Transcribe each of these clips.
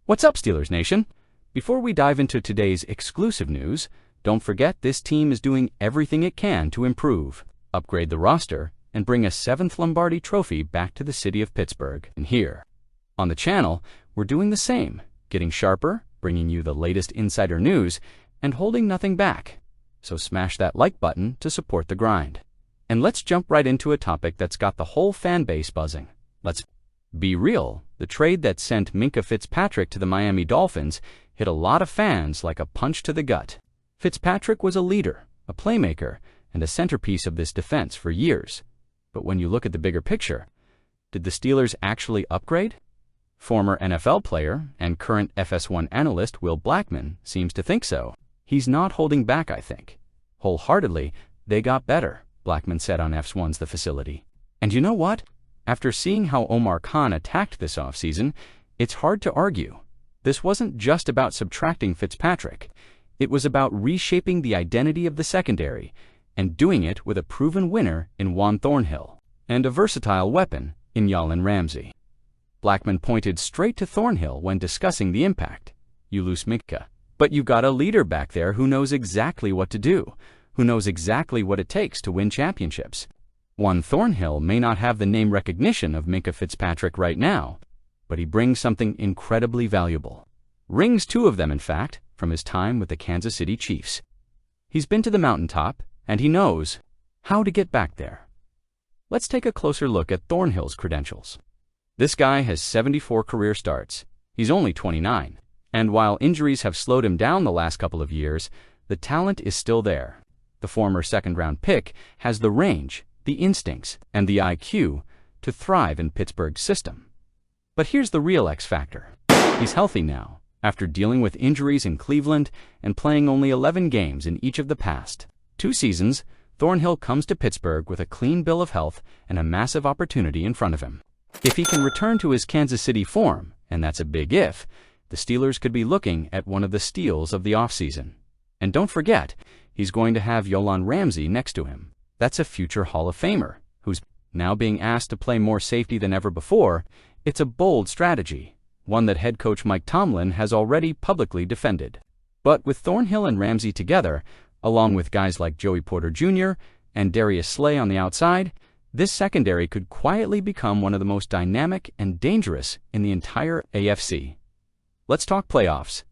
What's up, Steelers Nation? Before we dive into today's exclusive news, don't forget this team is doing everything it can to improve, upgrade the roster, and bring a 7th Lombardi trophy back to the city of Pittsburgh. And here, on the channel, we're doing the same, getting sharper, bringing you the latest insider news, and holding nothing back. So smash that like button to support the grind. And let's jump right into a topic that's got the whole fan base buzzing. Let's be real. The trade that sent Minkah Fitzpatrick to the Miami Dolphins hit a lot of fans like a punch to the gut. Fitzpatrick was a leader, a playmaker, and a centerpiece of this defense for years. But when you look at the bigger picture, did the Steelers actually upgrade? Former NFL player and current FS1 analyst Will Blackman seems to think so. He's not holding back, I think. Wholeheartedly, they got better, Blackman said on F1's The Facility. And you know what? After seeing how Omar Khan attacked this offseason, it's hard to argue. This wasn't just about subtracting Fitzpatrick. It was about reshaping the identity of the secondary and doing it with a proven winner in Juan Thornhill and a versatile weapon in Jalen Ramsey. Blackman pointed straight to Thornhill when discussing the impact. You lose Minkah, but you've got a leader back there who knows exactly what to do, who knows exactly what it takes to win championships. Juan Thornhill may not have the name recognition of Minkah Fitzpatrick right now, but he brings something incredibly valuable. Rings, 2 of them in fact, from his time with the Kansas City Chiefs. He's been to the mountaintop, and he knows how to get back there. Let's take a closer look at Thornhill's credentials. This guy has 74 career starts. He's only 29. And while injuries have slowed him down the last couple of years, the talent is still there. The former second-round pick has the range, the instincts, and the IQ to thrive in Pittsburgh's system. But here's the real X factor. He's healthy now, after dealing with injuries in Cleveland and playing only 11 games in each of the past 2 seasons. Thornhill comes to Pittsburgh with a clean bill of health and a massive opportunity in front of him. If he can return to his Kansas City form, and that's a big if, the Steelers could be looking at one of the steals of the offseason. And don't forget, he's going to have Jalen Ramsey next to him. That's a future Hall of Famer, who's now being asked to play more safety than ever before. It's a bold strategy, one that head coach Mike Tomlin has already publicly defended. But with Thornhill and Ramsey together, along with guys like Joey Porter Jr. and Darius Slay on the outside, this secondary could quietly become one of the most dynamic and dangerous in the entire AFC. Let's talk playoffs.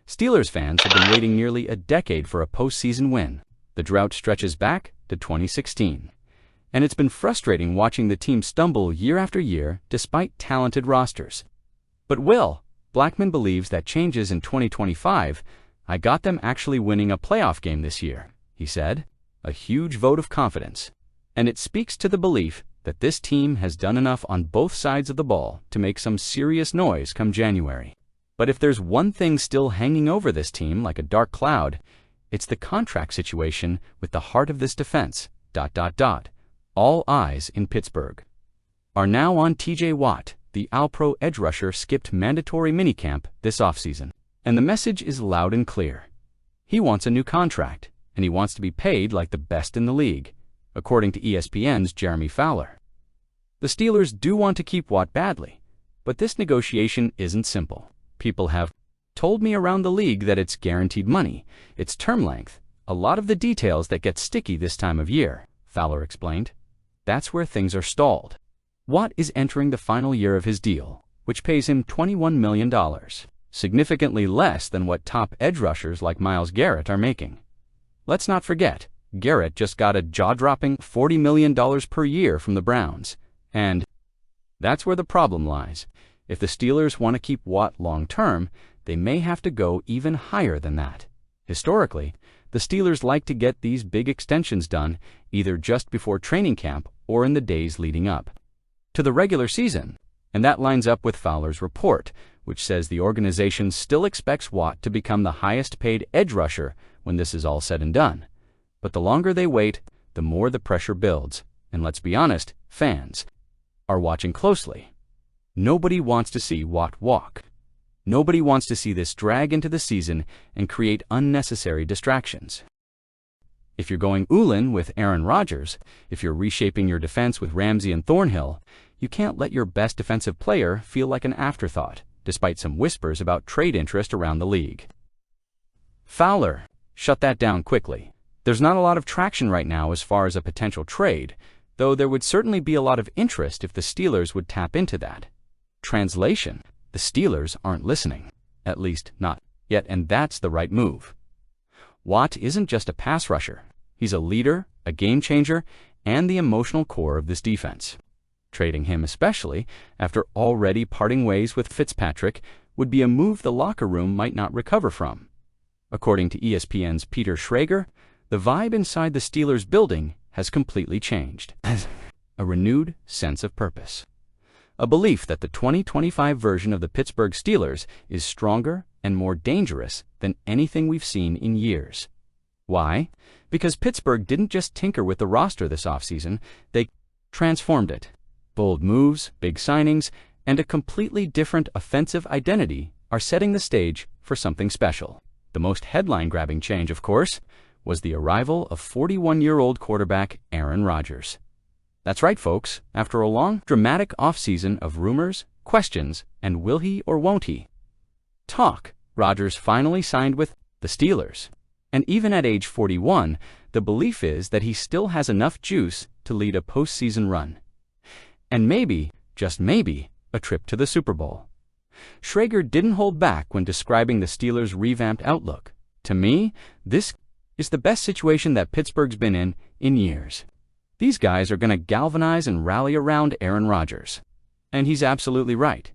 Steelers fans have been waiting nearly a decade for a postseason win. The drought stretches back to 2016. And it's been frustrating watching the team stumble year after year despite talented rosters. But Blackman believes that changes in 2025. I got them actually winning a playoff game this year, he said. A huge vote of confidence. And it speaks to the belief that this team has done enough on both sides of the ball to make some serious noise come January. But if there's one thing still hanging over this team like a dark cloud, it's the contract situation with the heart of this defense. ... All eyes in Pittsburgh are now on TJ Watt. The All-Pro edge rusher skipped mandatory minicamp this offseason. And the message is loud and clear. He wants a new contract, and he wants to be paid like the best in the league, according to ESPN's Jeremy Fowler. The Steelers do want to keep Watt badly, but this negotiation isn't simple. People have told me around the league that it's guaranteed money, it's term length, a lot of the details that get sticky this time of year, Fowler explained. That's where things are stalled. Watt is entering the final year of his deal, which pays him $21 million, significantly less than what top edge rushers like Myles Garrett are making. Let's not forget, Garrett just got a jaw-dropping $40 million per year from the Browns. And that's where the problem lies. If the Steelers want to keep Watt long-term, they may have to go even higher than that. Historically, the Steelers like to get these big extensions done either just before training camp or in the days leading up to the regular season. And that lines up with Fowler's report, which says the organization still expects Watt to become the highest-paid edge rusher when this is all said and done. But the longer they wait, the more the pressure builds. And let's be honest, fans are watching closely. Nobody wants to see Watt walk. Nobody wants to see this drag into the season and create unnecessary distractions. If you're going all-in with Aaron Rodgers, if you're reshaping your defense with Ramsey and Thornhill, you can't let your best defensive player feel like an afterthought. despite some whispers about trade interest around the league. Fowler, shut that down quickly. There's not a lot of traction right now as far as a potential trade, though there would certainly be a lot of interest if the Steelers would tap into that. Translation: the Steelers aren't listening. At least, not yet, and that's the right move. Watt isn't just a pass rusher. He's a leader, a game changer, and the emotional core of this defense. Trading him, especially after already parting ways with Fitzpatrick, would be a move the locker room might not recover from. According to ESPN's Peter Schrager, the vibe inside the Steelers building has completely changed. A renewed sense of purpose. A belief that the 2025 version of the Pittsburgh Steelers is stronger and more dangerous than anything we've seen in years. Why? Because Pittsburgh didn't just tinker with the roster this offseason, they transformed it. Bold moves, big signings, and a completely different offensive identity are setting the stage for something special. The most headline-grabbing change, of course, was the arrival of 41-year-old quarterback Aaron Rodgers. That's right, folks. After a long, dramatic offseason of rumors, questions, and will he or won't he talk, Rodgers finally signed with the Steelers. And even at age 41, the belief is that he still has enough juice to lead a postseason run. And maybe, just maybe, a trip to the Super Bowl. Schrager didn't hold back when describing the Steelers' revamped outlook. To me, this is the best situation that Pittsburgh's been in years. These guys are going to galvanize and rally around Aaron Rodgers. And he's absolutely right.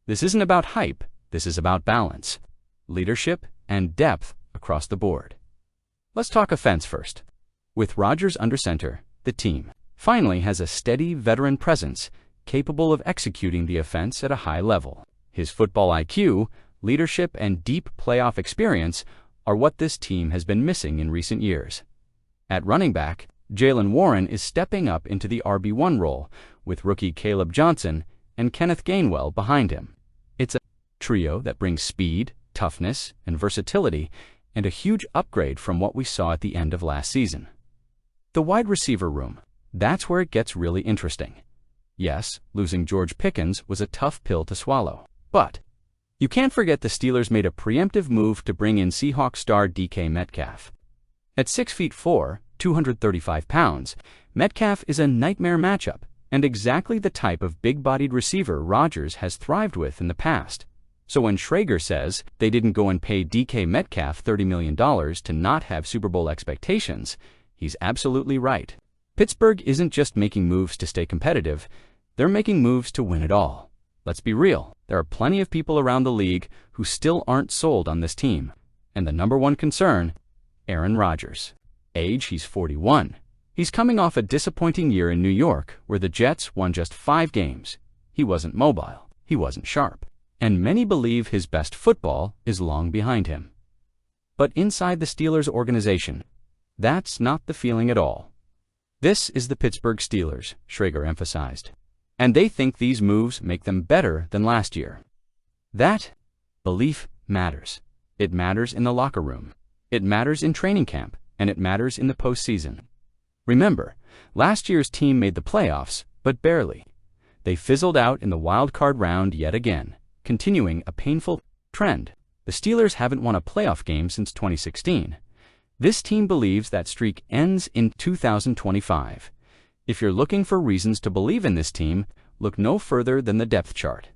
This isn't about hype, this is about balance, leadership, and depth across the board. Let's talk offense first. With Rodgers under center, the team finally has a steady veteran presence capable of executing the offense at a high level. His football IQ, leadership, and deep playoff experience are what this team has been missing in recent years. At running back, Jaylen Warren is stepping up into the RB1 role, with rookie Caleb Johnson and Kenneth Gainwell behind him. It's a trio that brings speed, toughness, and versatility, and a huge upgrade from what we saw at the end of last season. The wide receiver room, that's where it gets really interesting. Yes, losing George Pickens was a tough pill to swallow, but you can't forget the Steelers made a preemptive move to bring in Seahawks star DK Metcalf. At 6'4", 235 pounds, Metcalf is a nightmare matchup and exactly the type of big-bodied receiver Rodgers has thrived with in the past. So when Schrager says they didn't go and pay DK Metcalf $30 million to not have Super Bowl expectations, he's absolutely right. Pittsburgh isn't just making moves to stay competitive, they're making moves to win it all. Let's be real, there are plenty of people around the league who still aren't sold on this team. And the number one concern, Aaron Rodgers. Age, he's 41. He's coming off a disappointing year in New York, where the Jets won just 5 games. He wasn't mobile, he wasn't sharp, and many believe his best football is long behind him. But inside the Steelers organization, that's not the feeling at all. This is the Pittsburgh Steelers, Schrager emphasized, and they think these moves make them better than last year. That belief matters. It matters in the locker room. It matters in training camp, and it matters in the postseason. Remember, last year's team made the playoffs, but barely. They fizzled out in the wild card round yet again, continuing a painful trend. The Steelers haven't won a playoff game since 2016. This team believes that streak ends in 2025. If you're looking for reasons to believe in this team, look no further than the depth chart.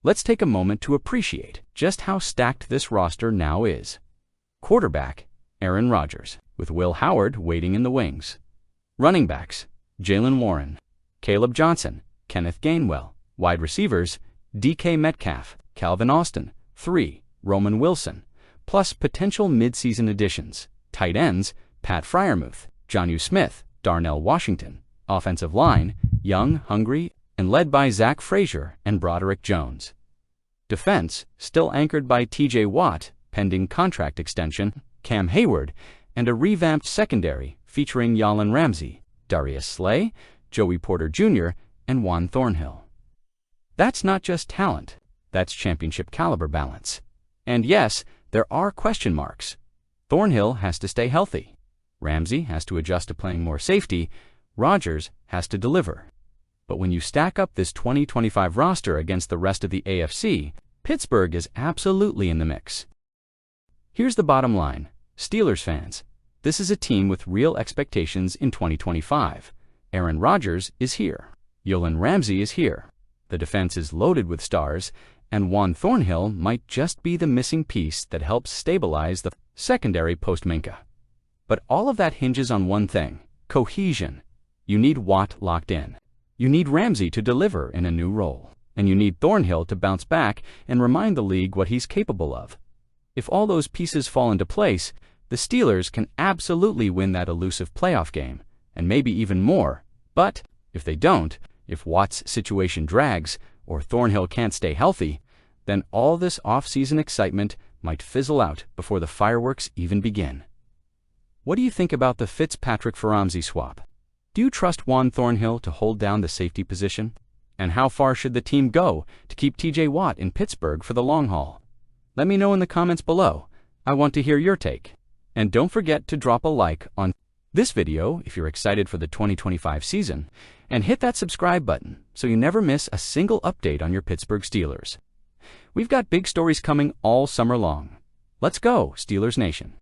Let's take a moment to appreciate just how stacked this roster now is. Quarterback, Aaron Rodgers, with Will Howard waiting in the wings. Running backs, Jaylen Warren, Caleb Johnson, Kenneth Gainwell. Wide receivers, DK Metcalf, Calvin Austin, 3, Roman Wilson, plus potential midseason additions. Tight ends, Pat Freiermuth, Jonnu Smith, Darnell Washington. Offensive line, young, hungry, and led by Zach Frazier and Broderick Jones. Defense, still anchored by TJ Watt, pending contract extension, Cam Hayward, and a revamped secondary featuring Jalen Ramsey, Darius Slay, Joey Porter Jr., and Juan Thornhill. That's not just talent, that's championship caliber balance. And yes, there are question marks. Thornhill has to stay healthy. Ramsey has to adjust to playing more safety. Rodgers has to deliver. But when you stack up this 2025 roster against the rest of the AFC, Pittsburgh is absolutely in the mix. Here's the bottom line. Steelers fans, this is a team with real expectations in 2025. Aaron Rodgers is here. Jalen Ramsey is here. The defense is loaded with stars, and Juan Thornhill might just be the missing piece that helps stabilize the secondary post-Minka. But all of that hinges on one thing: cohesion. You need Watt locked in. You need Ramsey to deliver in a new role. And you need Thornhill to bounce back and remind the league what he's capable of. If all those pieces fall into place, the Steelers can absolutely win that elusive playoff game, and maybe even more. But if they don't, if Watt's situation drags, or Thornhill can't stay healthy, then all this off-season excitement might fizzle out before the fireworks even begin. What do you think about the Fitzpatrick for Ramsey swap? Do you trust Juan Thornhill to hold down the safety position? And how far should the team go to keep TJ Watt in Pittsburgh for the long haul? Let me know in the comments below. I want to hear your take. And don't forget to drop a like on this video if you're excited for the 2025 season, and hit that subscribe button so you never miss a single update on your Pittsburgh Steelers. We've got big stories coming all summer long. Let's go, Steelers Nation.